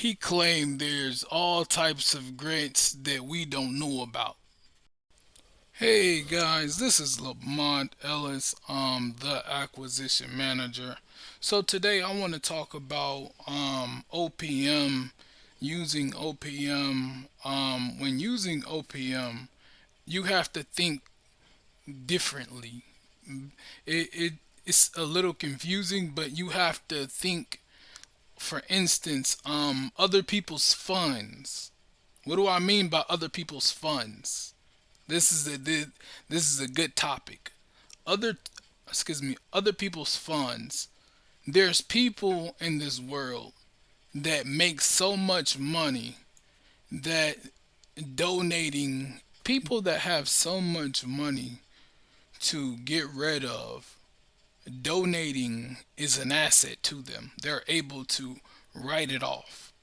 He claimed there's all types of grants that we don't know about. Hey guys, this is Lamont Ellis, the acquisition manager. So today I want to talk about OPM, using OPM. When using OPM, you have to think differently. It's a little confusing, but you have to think. For instance, other people's funds. What do I mean by other people's funds? This is a this is a good topic. Other other people's funds. There's people in this world that make so much money that donating people that have so much money to get rid of, donating is an asset to them. They're able to write it off.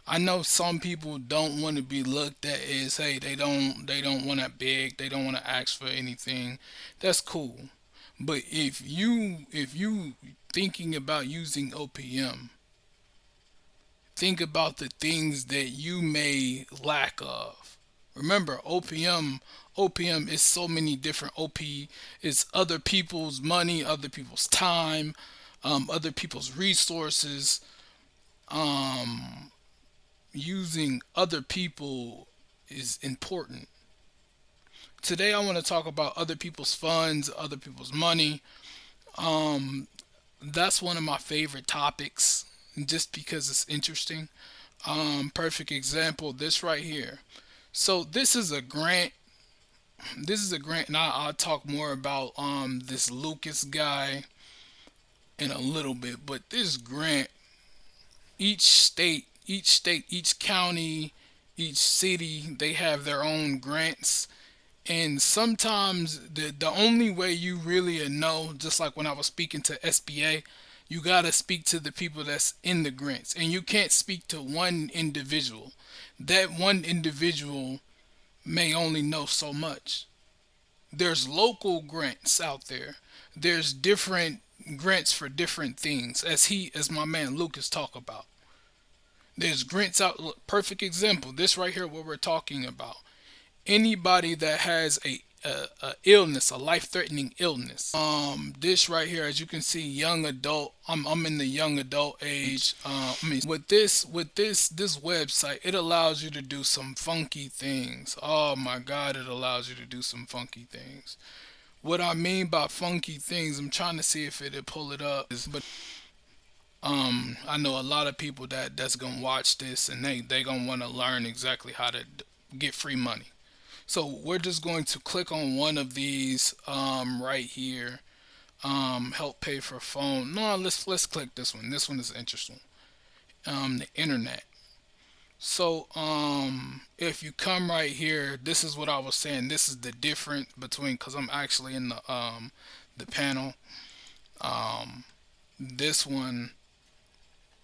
I know some people don't want to be looked at as, hey, they don't want to beg, they don't want to ask for anything. That's cool. But if you thinking about using OPM, think about the things that you may lack of. Remember, OPM is so many different. OP is other people's money, other people's time, other people's resources. Um, Using other people is important. Today, I want to talk about other people's funds, other people's money. Um, that's one of my favorite topics, just because it's interesting. Perfect example, this right here. So this is a grant. This is a grant, and I'll talk more about this Lucas guy in a little bit. But this grant, each county, each city, they have their own grants. And sometimes the only way you really know, just like when I was speaking to SBA, you gotta speak to the people that's in the grants, and you can't speak to one individual. That one individual may only know so much. There's local grants out there. There's different grants for different things, as my man Lucas talk about. There's grants out. Look, perfect example. This right here, what we're talking about. Anybody that has a illness, a life-threatening illness. This right here, as you can see, young adult. I'm in the young adult age. With this website, it allows you to do some funky things. Oh my God, it allows you to do some funky things. What I mean by funky things, I'm trying to see if it'll pull it up. But I know a lot of people that's gonna watch this, and they gonna want to learn exactly how to get free money. So we're just going to click on one of these right here. Help pay for phone. No, let's click this one. This one is interesting. The internet. So if you come right here, this is what I was saying. This is the difference between, because I'm actually in the panel. Um, this one.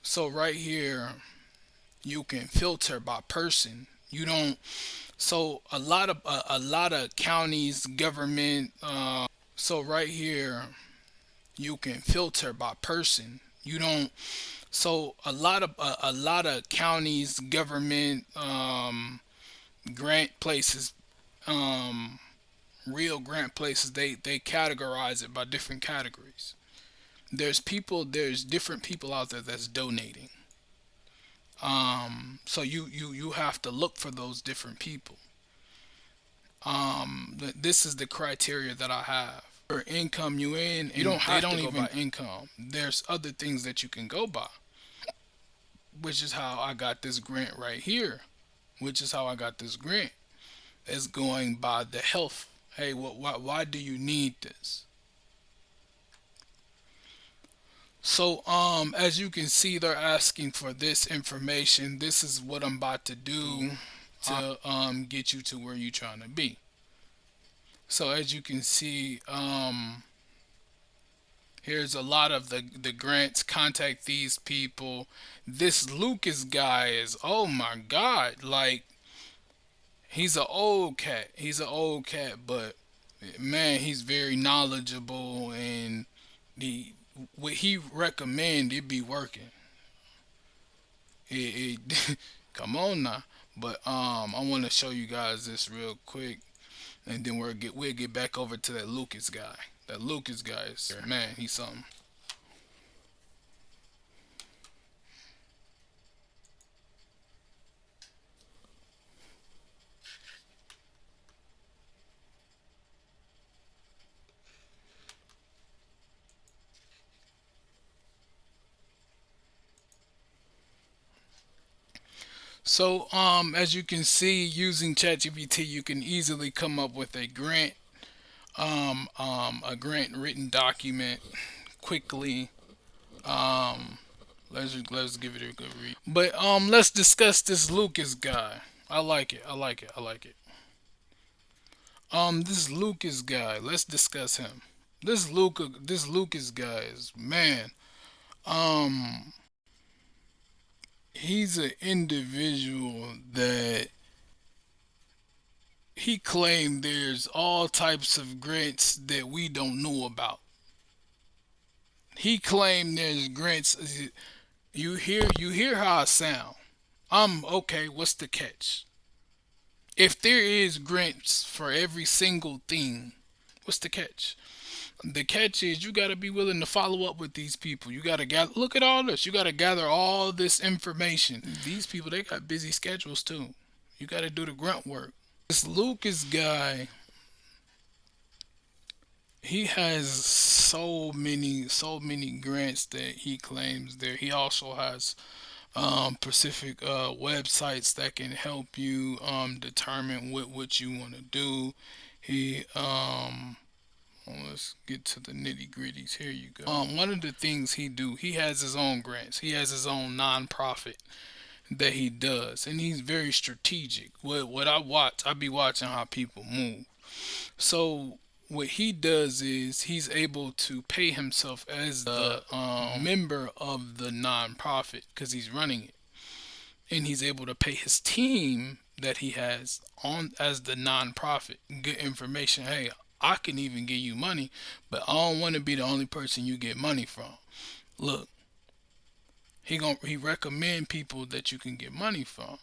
So right here, you can filter by person. You don't. So a lot of counties, government. So right here, you can filter by person. You don't. So a lot of counties, government, grant places, um, real grant places, they categorize it by different categories. There's different people out there that's donating. So you have to look for those different people. This is the criteria that I have. For income you in, you don't have to go by income. There's other things that you can go by, which is how I got this grant right here. Which is how I got this grant. It's going by the health. Hey, why do you need this? So, as you can see, they're asking for this information. This is what I'm about to do to get you to where you're trying to be. So, as you can see, here's a lot of the grants. Contact these people. This Lucas guy is, oh my God, like he's an old cat. He's an old cat, but man, he's very knowledgeable, and the what he recommend it be working. Come on now. But I want to show you guys this real quick, and then we'll get back over to that Lucas guy. That Lucas guy is, man, he's something. So as you can see, using ChatGPT, you can easily come up with a grant written document quickly. Um, let's give it a good read. But let's discuss this Lucas guy. I like it. I like it. I like it. This Lucas guy. Let's discuss him. This Lucas guy is, man. Um, he's an individual that he claimed there's all types of grants that we don't know about. He claimed there's grants. You hear how I sound. Okay. What's the catch? If there is grants for every single thing, what's the catch? The catch is you got to be willing to follow up with these people. You got to gather. Look at all this. You got to gather all this information. These people, they got busy schedules too. You got to do the grunt work. This Lucas guy, he has so many grants that he claims there. He also has specific websites that can help you determine what you want to do. He let's get to the nitty gritties. Here you go. One of the things he has his own grants. He has his own nonprofit that he does, and he's very strategic. What I be watching how people move. So what he does is he's able to pay himself as the member of the nonprofit because he's running it, and he's able to pay his team that he has on as the nonprofit good information. Hey, I can even give you money, but I don't want to be the only person you get money from. Look, he recommend people that you can get money from.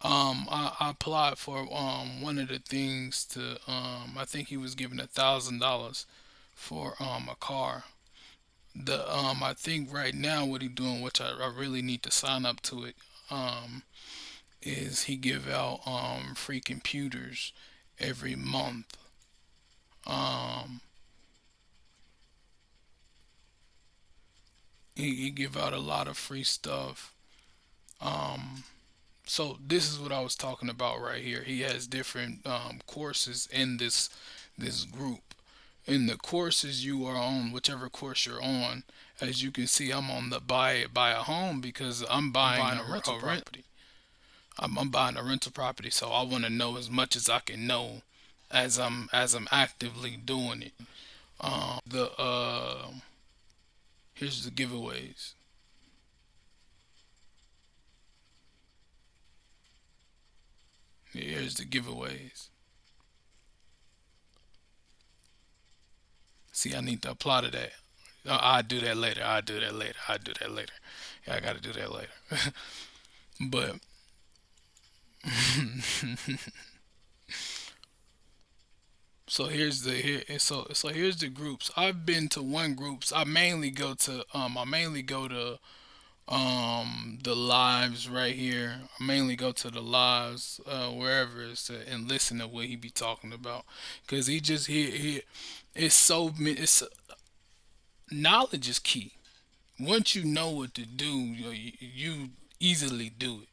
I applied for one of the things to I think he was given $1,000 for a car. The I think right now what he doing, which I really need to sign up to it, is he give out free computers every month. Um, he give out a lot of free stuff. Um, so this is what I was talking about right here. He has different courses in this group. In the courses you are on, whichever course you're on, as you can see, I'm on the buy a home because I'm buying a rental property. I'm buying a rental property, so I want to know as much as I can know as I'm actively doing it. The Here's the giveaways. Here's the giveaways. See, I need to apply to that. I'll do that later. I'll do that later. I'll do that later. Yeah, I gotta do that later. But so here's the groups. I've been to one groups. I mainly go to the lives right here. I mainly go to the lives wherever it's at, and listen to what he be talking about because he it's it's knowledge is key. Once you know what to do, you easily do it.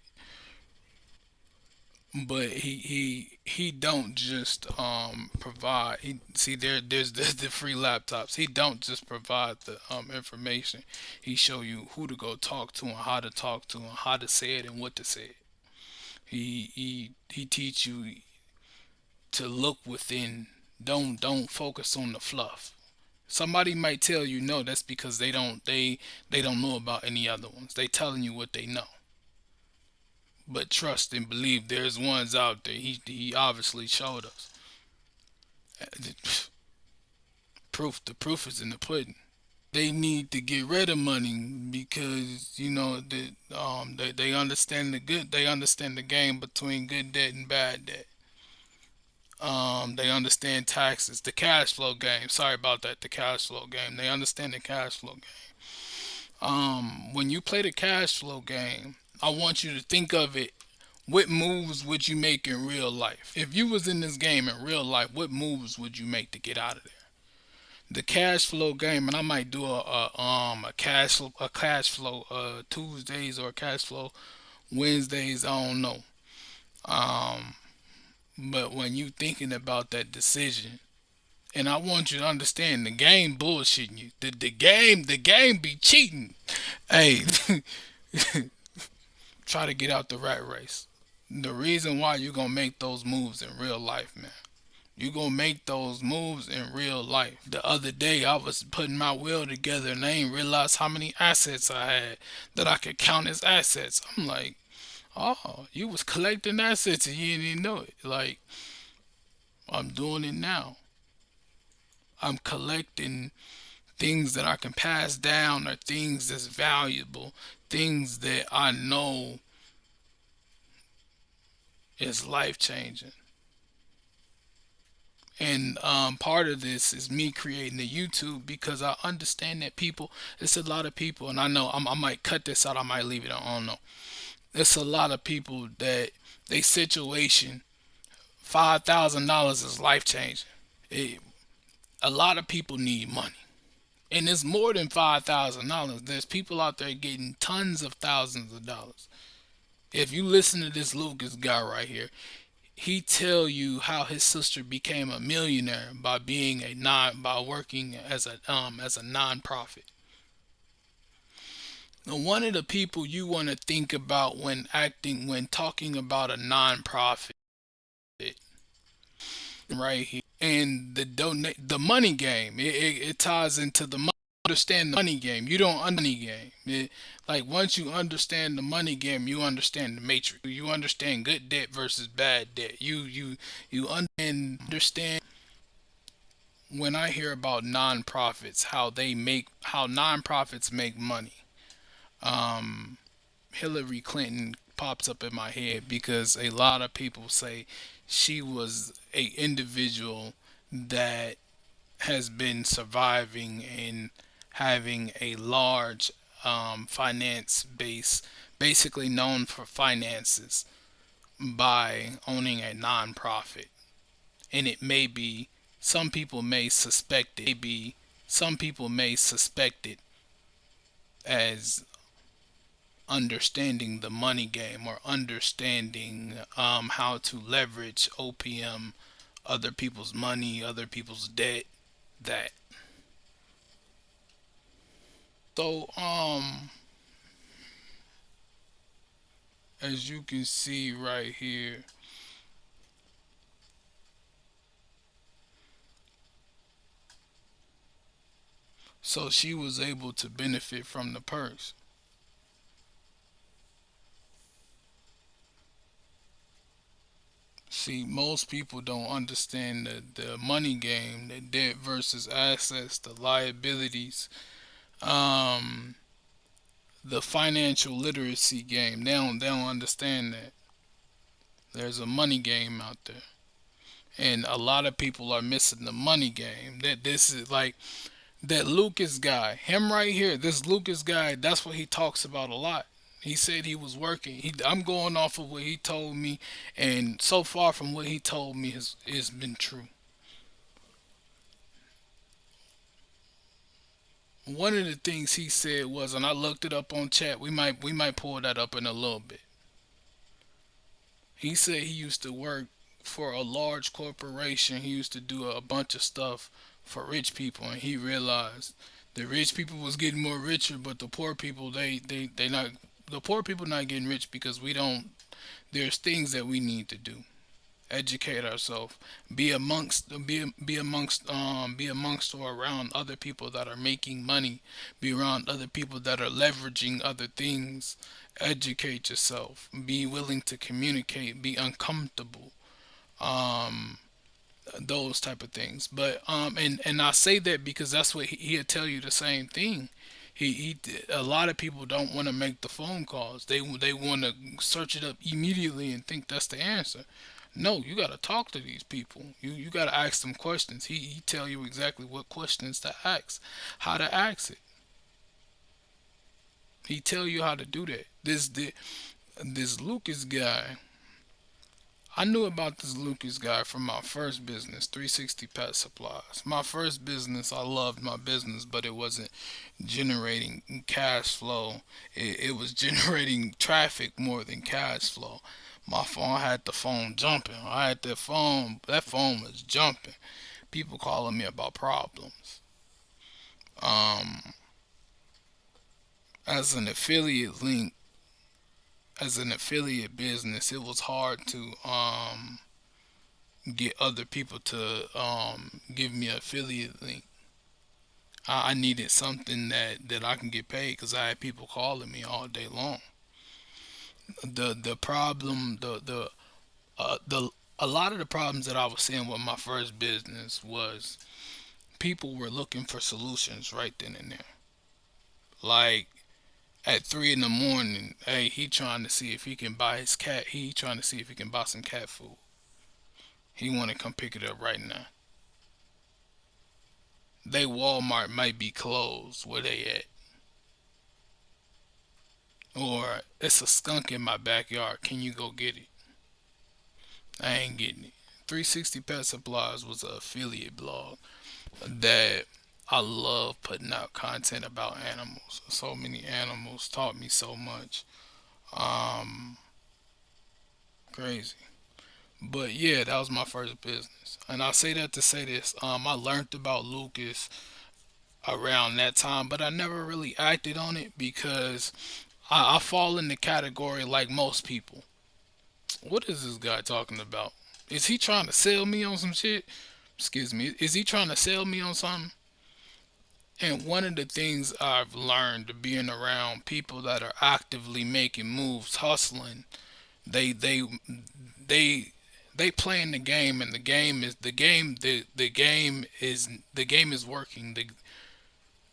But he don't just provide. There's the free laptops. He don't just provide the information. He show you who to go talk to and how to talk to and how to say it and what to say it. He teach you to look within. Don't focus on the fluff. Somebody might tell you no. That's because they don't know about any other ones. They telling you what they know. But trust and believe there's ones out there. He obviously showed us. Proof. The proof is in the pudding. they need to get rid of money because they understand they understand the game between good debt and bad debt. They understand taxes, the cash flow game. Sorry about that, the cash flow game. They understand the cash flow game. When you play the cash flow game, I want you to think of it. What moves would you make in real life? If you was in this game in real life, what moves would you make to get out of there? The cash flow game, and I might do a cash flow Tuesdays or a cash flow Wednesdays. I don't know. Um, but when you thinking about that decision, and I want you to understand, the game bullshitting you. The game be cheating. Hey, try to get out the rat race. The reason why you gonna make those moves in real life, man. You gonna make those moves in real life. The other day I was putting my will together and I ain't realized how many assets I had that I could count as assets. I'm like, oh, you was collecting assets and you didn't even know it. Like, I'm doing it now. I'm collecting things that I can pass down or things that's valuable, things that I know is life changing. And part of this is me creating the YouTube because I understand that people, it's a lot of people, and I know I might cut this out, I might leave it, I don't know. It's a lot of people that they situation, $5,000 is life changing. It, a lot of people need money. And it's more than $5,000. There's people out there getting tons of thousands of dollars. If you listen to this Lucas guy right here, he tell you how his sister became a millionaire by being a non by working as a nonprofit. Now, one of the people you want to think about when talking about a nonprofit right here, and the money game, it ties into the money. Understand the money game. You don't money game. Like, once you understand the money game, you understand the matrix. You understand good debt versus bad debt. You understand when I hear about nonprofits, how nonprofits make money. Um, Hillary Clinton pops up in my head because a lot of people say she was a individual that has been surviving and having a large finance base, basically known for finances, by owning a nonprofit. And it may be, some people may suspect it as understanding the money game or understanding how to leverage OPM, other people's money, other people's debt, that. So, as you can see right here, so she was able to benefit from the purse. See, most people don't understand the money game, the debt versus assets, the liabilities, um, the financial literacy game. They don't understand that there's a money game out there, and a lot of people are missing the money game. That this is like that Lucas guy, him right here, this Lucas guy. That's what he talks about a lot. He said he was working. I'm going off of what he told me, and so far from what he told me has been true. One of the things he said was, and I looked it up on chat. We might pull that up in a little bit. He said he used to work for a large corporation. He used to do a bunch of stuff for rich people, and he realized the rich people was getting more richer, but the poor people they not the poor people not getting rich because we don't. There's things that we need to do. Educate ourselves, be amongst or around other people that are making money, be around other people that are leveraging other things. Educate yourself, be willing to communicate, be uncomfortable. um those type of things. But and I say that because that's what he'll tell you the same thing. He a lot of people don't want to make the phone calls. They want to search it up immediately and think that's the answer. No, you got to talk to these people. You got to ask them questions. He tell you exactly what questions to ask, how to ask it. He tell you how to do that. This Lucas guy, I knew about this Lucas guy from my first business, 360 Pet Supplies. My first business, I loved my business, but it wasn't generating cash flow. It was generating traffic more than cash flow. My phone had the phone jumping. I had that phone was jumping. People calling me about problems. Um, as an affiliate link, as an affiliate business, it was hard to get other people to give me an affiliate link. I needed something that I can get paid because I had people calling me all day long. The problem the a lot of the problems that I was seeing with my first business was people were looking for solutions right then and there. Like at 3 in the morning, hey, he trying to see if he can buy his cat. He trying to see if he can buy some cat food. He want to come pick it up right now. They Walmart might be closed. Where they at? Or it's a skunk in my backyard. Can you go get it? I ain't getting it. 360 Pet Supplies was an affiliate blog that I love putting out content about animals. So many animals taught me so much. Um, Crazy. But yeah, that was my first business. And I say that to say this. I learned about Lucas around that time, but I never really acted on it because I fall in the category like most people. What is this guy talking about? Is he trying to sell me on some shit? Excuse me. Is he trying to sell me on something? And one of the things I've learned being around people that are actively making moves, hustling, they they they they playing the game, and the game is working.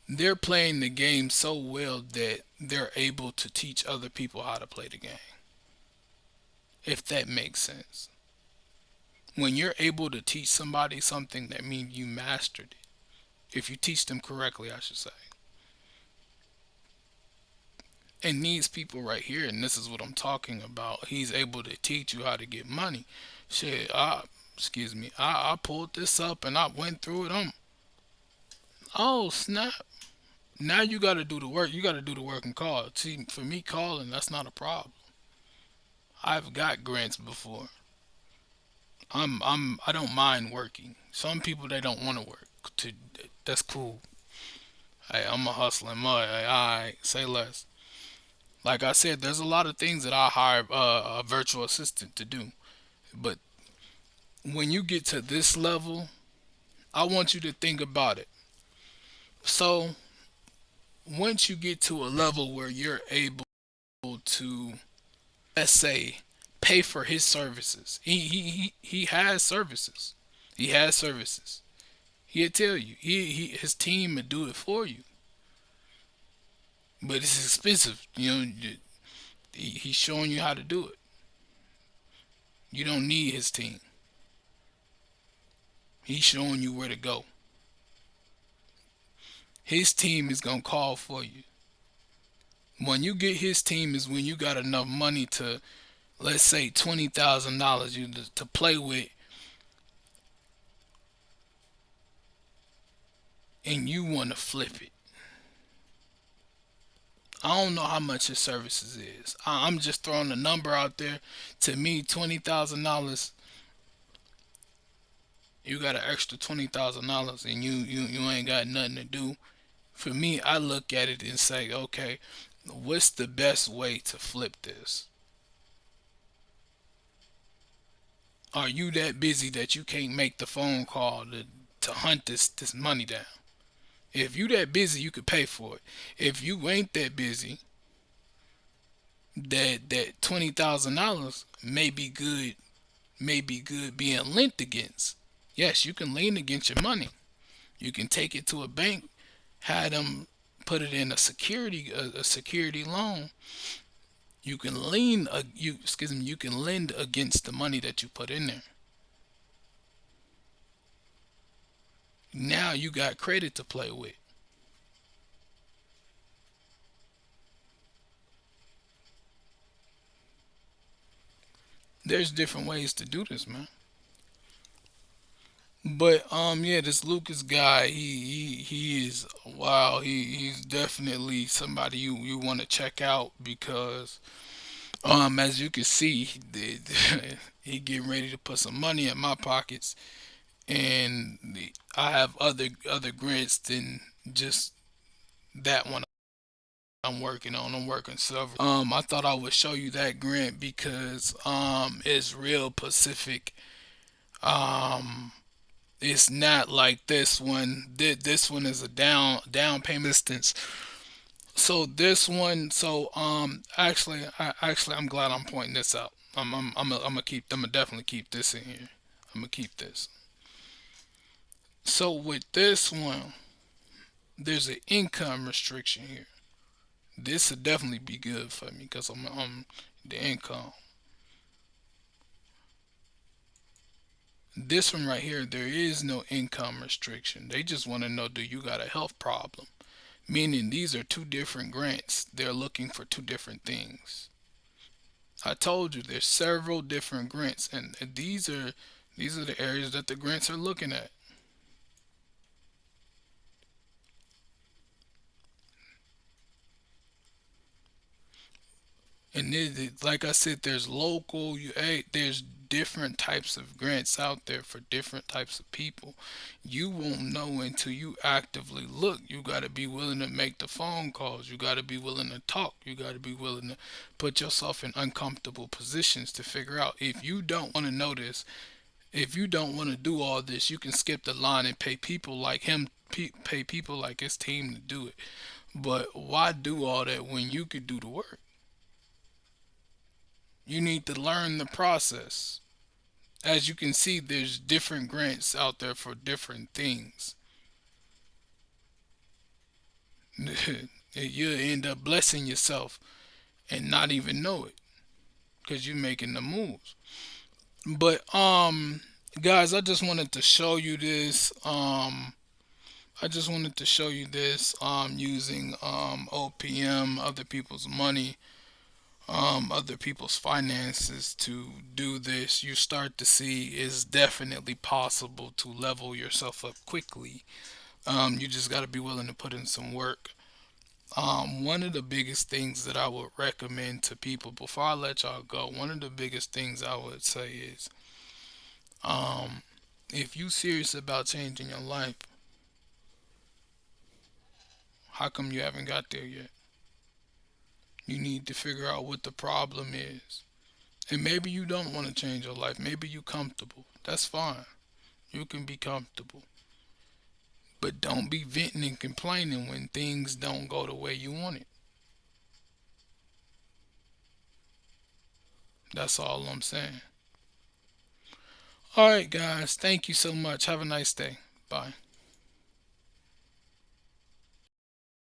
They're playing the game so well that they're able to teach other people how to play the game. If that makes sense. When you're able to teach somebody something, that means you mastered it. If you teach them correctly, I should say. And these people right here, and this is what I'm talking about, he's able to teach you how to get money. Shit, excuse me, I pulled this up and I went through it. Oh snap. Now you got to do the work. You got to do the work and call. See, for me, calling, that's not a problem. I've got grants before. I don't mind working. Some people they don't want to work. To That's cool. Hey, I'm a hustling mud. Hey, alright, say less. Like I said, there's a lot of things that I hire a virtual assistant to do. But when you get to this level, I want you to think about it. So once you get to a level where you're able to, let's say, pay for his services, he has services. He has services. He'll tell you. His team will do it for you, but it's expensive. He's showing you how to do it. You don't need his team. He's showing you where to go. His team is gonna call for you. When you get his team is when you got enough money to, let's say, $20,000 you to play with, and you want to flip it. I don't know how much his services is. I'm just throwing a number out there. To me, $20,000, you got an extra $20,000, and you ain't got nothing to do. For me, I look at it and say, okay, what's the best way to flip this? Are you that busy that you can't make the phone call to hunt this money down? If you that busy, you could pay for it. If you ain't that busy, that $20,000 may be good being lent against. Yes, you can lean against your money. You can take it to a bank, have them put it in a security loan. You can you can lend against the money that you put in there. Now you got credit to play with. There's different ways to do this, man. But yeah, this Lucas guy, he is wow. He's definitely somebody you want to check out because as you can see, he did he getting ready to put some money in my pockets, and I have other grants than just that one I'm working on. I'm working several. I thought I would show you that grant because it's real Pacific. Um, it's not like this one. This one is a down payment assistance. So this one, actually, I'm glad I'm pointing this out. I'm gonna definitely keep this in here. I'm gonna keep this. So with this one, there's an income restriction here. This would definitely be good for me because I'm the income. This one right here, there is no income restriction. They just want to know, do you got a health problem? Meaning these are two different grants. They're looking for two different things. I told you there's several different grants, and these are the areas that the grants are looking at. And like I said, there's local, there's different types of grants out there for different types of people. You won't know until you actively look. You got to be willing to make the phone calls. You got to be willing to talk. You got to be willing to put yourself in uncomfortable positions to figure out. If you don't want to know this, if you don't want to do all this, you can skip the line and pay people like him, pay people like his team to do it. But why do all that when you could do the work? You need to learn the process. As you can see, there's different grants out there for different things. You'll end up blessing yourself and not even know it because you're making the moves. But guys, I just wanted to show you this. I just wanted to show you this using OPM, other people's money, other people's finances to do this. You start to see it's definitely possible to level yourself up quickly. You just got to be willing to put in some work. One of the biggest things that I would recommend to people before I let y'all go, one of the biggest things I would say is um, if you serious about changing your life, how come you haven't got there yet? You need to figure out what the problem is. And maybe you don't want to change your life. Maybe you comfortable. That's fine. You can be comfortable. But don't be venting and complaining when things don't go the way you want it. That's all I'm saying. All right, guys. Thank you so much. Have a nice day. Bye.